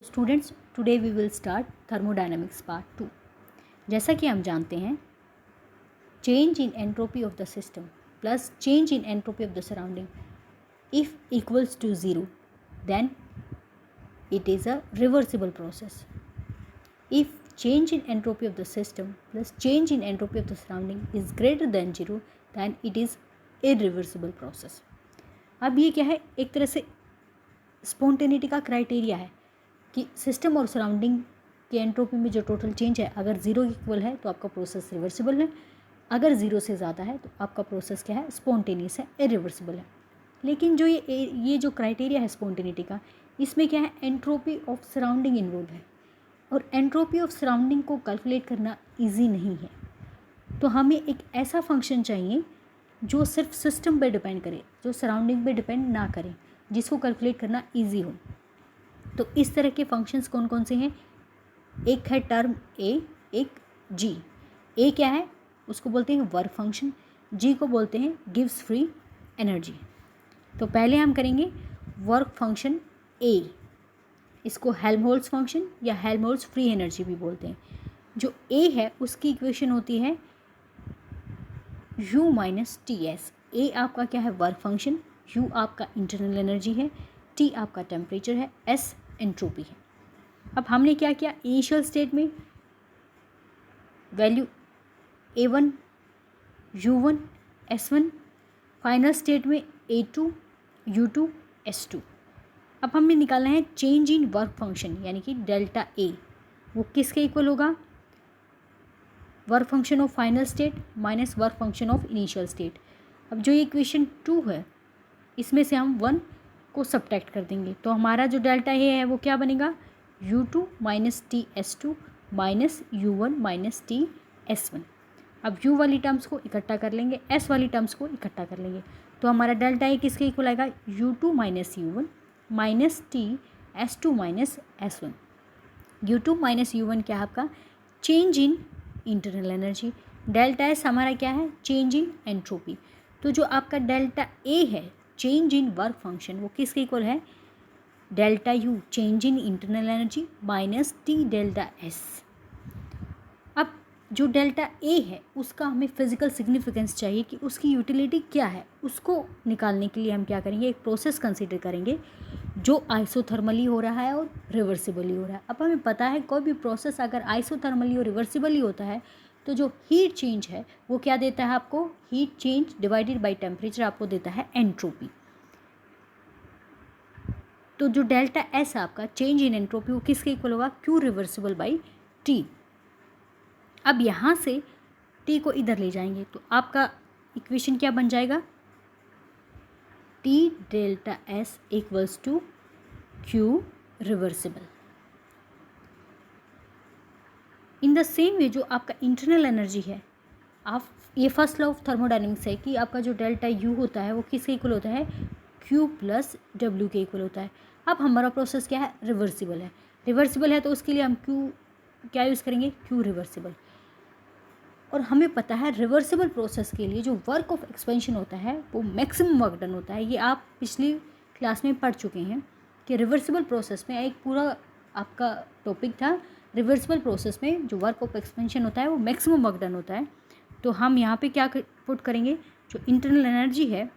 Students, today we will start thermodynamics part 2। जैसा कि हम जानते हैं, change in entropy of the system plus change in entropy of the surrounding if equals to zero then it is a reversible process. If change in entropy of the system plus change in entropy of the surrounding is greater than zero, then it is irreversible process. अब ये क्या है, एक तरह से spontaneity का criteria है कि सिस्टम और सराउंडिंग की एंट्रोपी में जो टोटल चेंज है अगर ज़ीरो इक्वल है तो आपका प्रोसेस रिवर्सिबल है, अगर ज़ीरो से ज़्यादा है तो आपका प्रोसेस क्या है, स्पॉन्टेनियस है, इरिवर्सिबल है। लेकिन जो ये जो क्राइटेरिया है स्पॉन्टेनिटी का, इसमें क्या है, एंट्रोपी ऑफ सराउंडिंग इन्वॉल्व है और एंट्रोपी ऑफ सराउंडिंग को कैलकुलेट करना इजी नहीं है। तो हमें एक ऐसा फंक्शन चाहिए जो सिर्फ सिस्टम पे डिपेंड करे, जो सराउंडिंग पे डिपेंड ना करे, जिसको कैलकुलेट करना इजी हो। तो इस तरह के फंक्शंस कौन कौन से हैं? एक है टर्म ए, एक जी। ए क्या है, उसको बोलते हैं वर्क फंक्शन, जी को बोलते हैं गिव्स फ्री एनर्जी। तो पहले हम करेंगे वर्क फंक्शन ए, इसको हेल्महोल्ट्ज़ फंक्शन या हेल्महोल्ट्ज़ फ्री एनर्जी भी बोलते हैं। जो ए है उसकी इक्वेशन होती है U माइनस टी एस। ए आपका क्या है, वर्क फंक्शन, U आपका इंटरनल एनर्जी है, T आपका टेम्परेचर है, S एंट्रोपी है। अब हमने क्या किया, इनिशियल स्टेट में value A1 U1 S1, final state में A2 U2 S2। अब हमें निकालना है चेंज इन वर्क फंक्शन यानी कि डेल्टा ए, वो किसके इक्वल होगा, work function of final state minus work function of initial state. अब जो ये इक्वेशन 2 है इसमें से हम 1 को सब्ट्रैक्ट कर देंगे तो हमारा जो डेल्टा ए है वो क्या बनेगा, U2 minus T S2 minus U1 minus T S1। अब U वाली टर्म्स को इकट्ठा कर लेंगे, S वाली टर्म्स को इकट्ठा कर लेंगे तो हमारा डेल्टा ए किसके इक्वल आएगा, U2 minus U1 minus T S2 minus S1। U2 minus U1 क्या है आपका, change in internal energy, delta S हमारा क्या है, चेंज इन एंट्रोपी। तो जो आपका डेल्टा ए है, चेंज इन वर्क फंक्शन, वो किसके इक्वल है, delta U change in internal energy minus T delta S. अब जो डेल्टा ए है उसका हमें फिजिकल सिग्निफिकेंस चाहिए कि उसकी यूटिलिटी क्या है, उसको निकालने के लिए हम क्या करेंगे, एक प्रोसेस कंसिडर करेंगे जो आइसोथर्मली हो रहा है और रिवर्सिबली हो रहा है। अब हमें पता है कोई भी प्रोसेस अगर आइसोथर्मली और रिवर्सिबली होता है तो जो हीट चेंज है वो क्या देता है आपको, heat change divided by temperature आपको देता है एंट्रोपी। तो जो डेल्टा एस आपका चेंज इन एंट्रोपी वो किसके इक्वल होगा, क्यू रिवर्सिबल बाई टी। अब यहाँ से टी को इधर ले जाएंगे तो आपका इक्वेशन क्या बन जाएगा, T delta S equals to Q reversible. In the same way जो आपका इंटरनल एनर्जी है, आप ये फर्स्ट लॉ ऑफ थर्मोडायनेमिक्स है कि आपका जो डेल्टा यू होता है वो किसके इक्वल होता है, क्यू प्लस डब्ल्यू के इक्वल होता है। अब हमारा प्रोसेस क्या है, रिवर्सिबल है। रिवर्सिबल है तो उसके लिए हम क्यू क्या यूज़ करेंगे, क्यू रिवर्सिबल। और हमें पता है रिवर्सिबल प्रोसेस के लिए जो वर्क ऑफ एक्सपेंशन होता है वो मैक्सिमम वर्क डन होता है। ये आप पिछली क्लास में पढ़ चुके हैं कि रिवर्सिबल प्रोसेस में एक पूरा आपका टॉपिक था, रिवर्सिबल प्रोसेस में जो वर्क ऑफ एक्सपेंशन होता है वो मैक्सिमम वर्क डन होता है। तो हम यहाँ पे क्या पुट करेंगे, जो इंटरनल एनर्जी है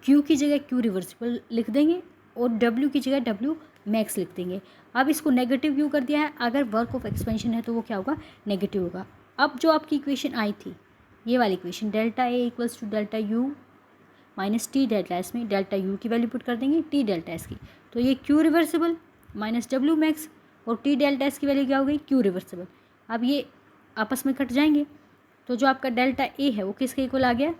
क्यू की जगह क्यू रिवर्सिबल लिख देंगे और डब्ल्यू की जगह डब्ल्यू मैक्स लिख देंगे। अब इसको नेगेटिव क्यों कर दिया है, अगर वर्क ऑफ एक्सपेंशन है तो वो क्या होगा, नेगेटिव होगा। अब जो आपकी इक्वेशन आई थी ये वाली equation, delta A equals to delta U minus T delta S, में डेल्टा यू की वैल्यू पुट कर देंगे टी डेल्टा एस की, तो ये Q reversible minus W max और टी डेल्टा एस की वैल्यू क्या हो गई, क्यू रिवर्सिबल। अब ये आपस में कट जाएंगे तो जो आपका डेल्टा ए है वो किसके इक्वल आ गया,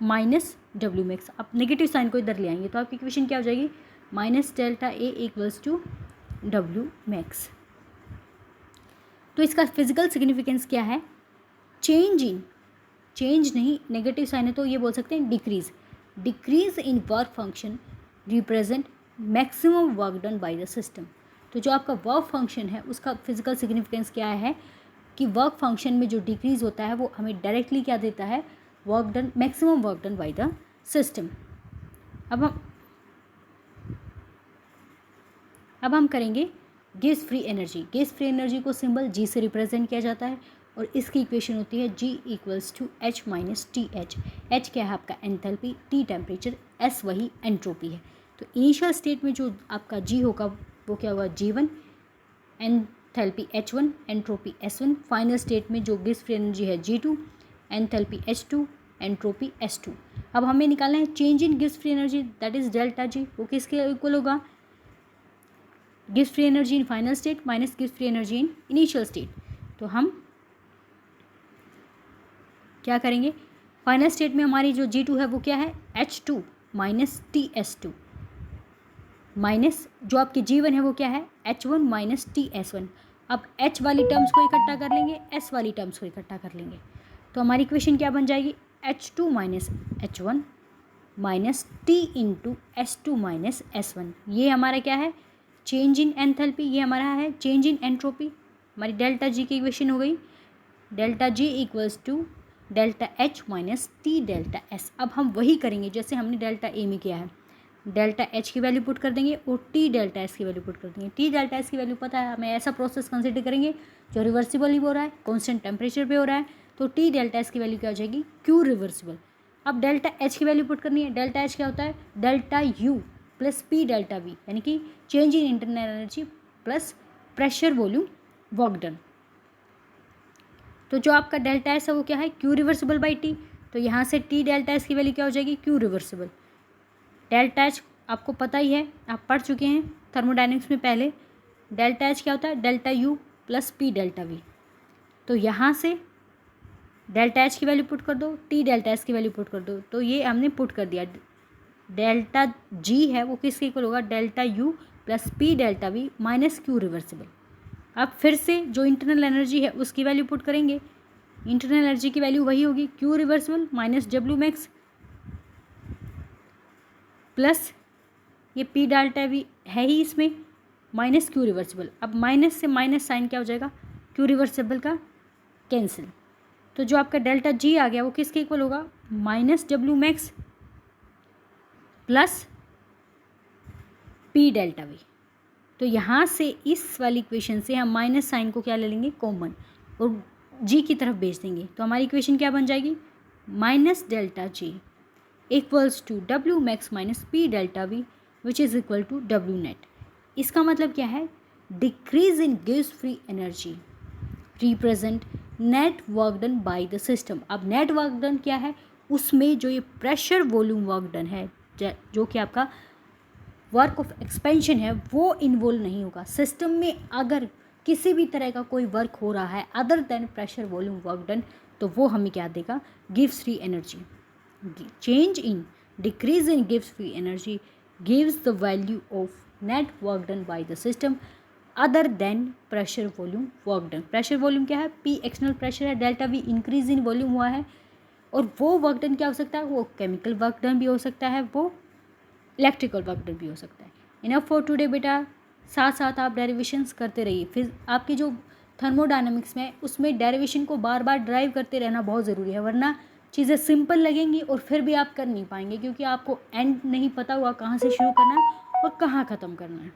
माइनस डब्ल्यू मैक्स। अब नेगेटिव साइन को इधर ले आएंगे तो आपकी इक्वेशन क्या हो जाएगी, minus delta A equals to W max. तो इसका फिजिकल सिग्निफिकेंस क्या है, चेंज इन, चेंज नहीं नेगेटिव साइन है तो ये बोल सकते हैं decrease, decrease in work function represent maximum work done by the system. तो जो आपका वर्क फंक्शन है उसका फिजिकल सिग्निफिकेंस क्या है कि वर्क फंक्शन में जो डिक्रीज होता है वो हमें डायरेक्टली क्या देता है, work done, maximum work done by the system. अब हम अब हम करेंगे gives free energy. Gives free energy को सिंबल जी से रिप्रेजेंट किया जाता है और इसकी इक्वेशन होती है G equals to H minus T H. H क्या है आपका एंथैल्पी, टी टेम्परेचर, एस वही एंट्रोपी है। तो इनिशियल स्टेट में जो आपका G होगा वो क्या होगा G1, enthalpy H1, entropy S1। Final state में जो गिव्स फ्री एनर्जी है G2, enthalpy H2, entropy S2। अब हमें निकालना है change in gives free energy, that is delta G। वो किसके इक्वल होगा, gives free energy in final state minus gives free energy in initial state. तो हम क्या करेंगे, फाइनल स्टेट में हमारी जो G2 है वो क्या है H2 माइनस TS2 माइनस जो आपकी G1 है वो क्या है H1 माइनस TS1। अब H वाली टर्म्स को इकट्ठा कर लेंगे, S वाली टर्म्स को इकट्ठा कर लेंगे, तो हमारी इक्वेशन क्या बन जाएगी H2 minus H1 minus T into S2 minus S1। ये हमारा क्या है चेंज इन एंथैल्पी, ये हमारा है चेंज इन एंट्रोपी। हमारी डेल्टा G की इक्वेशन हो गई delta G equals to delta H minus T delta S। अब हम वही करेंगे जैसे हमने डेल्टा A में किया है, डेल्टा H की वैल्यू पुट कर देंगे और टी डेल्टा S की वैल्यू पुट कर देंगे। टी डेल्टा S की वैल्यू पता है हमें, ऐसा प्रोसेस कंसिडर करेंगे जो रिवर्सिबल ही हो रहा है, कॉन्स्टेंट टेम्परेचर पे हो रहा है, तो टी डेल्टा S की वैल्यू क्या हो जाएगी क्यू रिवर्सिबल। अब डेल्टा H की वैल्यू पुट करनी है, डेल्टा H क्या होता है delta U plus P delta V, यानी कि change in internal energy plus pressure volume work done. तो जो आपका डेल्टा एस है वो क्या है क्यू रिवर्सिबल बाई टी, तो यहाँ से टी डेल्टा एस की वैल्यू क्या हो जाएगी क्यू रिवर्सिबल। डेल्टा एच आपको पता ही है, आप पढ़ चुके हैं थर्मोडायनेमिक्स में पहले, डेल्टा एच क्या होता है delta U plus P delta we. तो यहाँ से डेल्टा एच की वैल्यू पुट कर दो, टी डेल्टा एस की वैल्यू पुट कर दो, तो ये हमने पुट कर दिया। डेल्टा जी है वो किसके इक्वल होगा delta U plus P delta we minus Q reversible. अब फिर से जो इंटरनल एनर्जी है उसकी वैल्यू पुट करेंगे, इंटरनल एनर्जी की वैल्यू वही होगी Q reversible minus W max plus ये पी डेल्टा वी है ही इसमें माइनस क्यू रिवर्सिबल। अब माइनस से माइनस साइन क्या हो जाएगा क्यू रिवर्सिबल का कैंसिल, तो जो आपका डेल्टा जी आ गया वो किसके इक्वल होगा minus W max plus P delta we. तो यहाँ से इस वाली इक्वेशन से हम माइनस साइन को क्या ले लेंगे कॉमन और जी की तरफ भेज देंगे, तो हमारी इक्वेशन क्या बन जाएगी minus delta G equals to W max minus P delta V which is equal to W net. इसका मतलब क्या है decrease in gives free energy represent net work done by the system. अब नेट वर्क डन क्या है, उसमें जो ये प्रेशर वॉल्यूम वर्क डन है जो कि आपका वर्क ऑफ एक्सपेंशन है वो इन्वॉल्व नहीं होगा। सिस्टम में अगर किसी भी तरह का कोई वर्क हो रहा है other than pressure volume work done, तो वो हमें क्या देगा gives free energy. Change in decrease in gives free energy gives the value of net work done by the system other than pressure volume work done. Pressure volume क्या है P external pressure है, delta we increase in volume हुआ है, और वो work done क्या हो सकता है वो केमिकल वर्क डन भी हो सकता है, वो इलेक्ट्रिकल वर्क डन भी हो सकता है। इनफ फॉर टुडे बेटा, साथ साथ आप डेरिवेशंस करते रहिए। फिर आपकी जो थर्मोडायनामिक्स में उसमें डेरिवेशन को बार बार ड्राइव करते रहना बहुत ज़रूरी है, वरना चीज़ें सिंपल लगेंगी और फिर भी आप कर नहीं पाएंगे क्योंकि आपको एंड नहीं पता हुआ कहाँ से शुरू करना है और कहाँ ख़त्म करना है।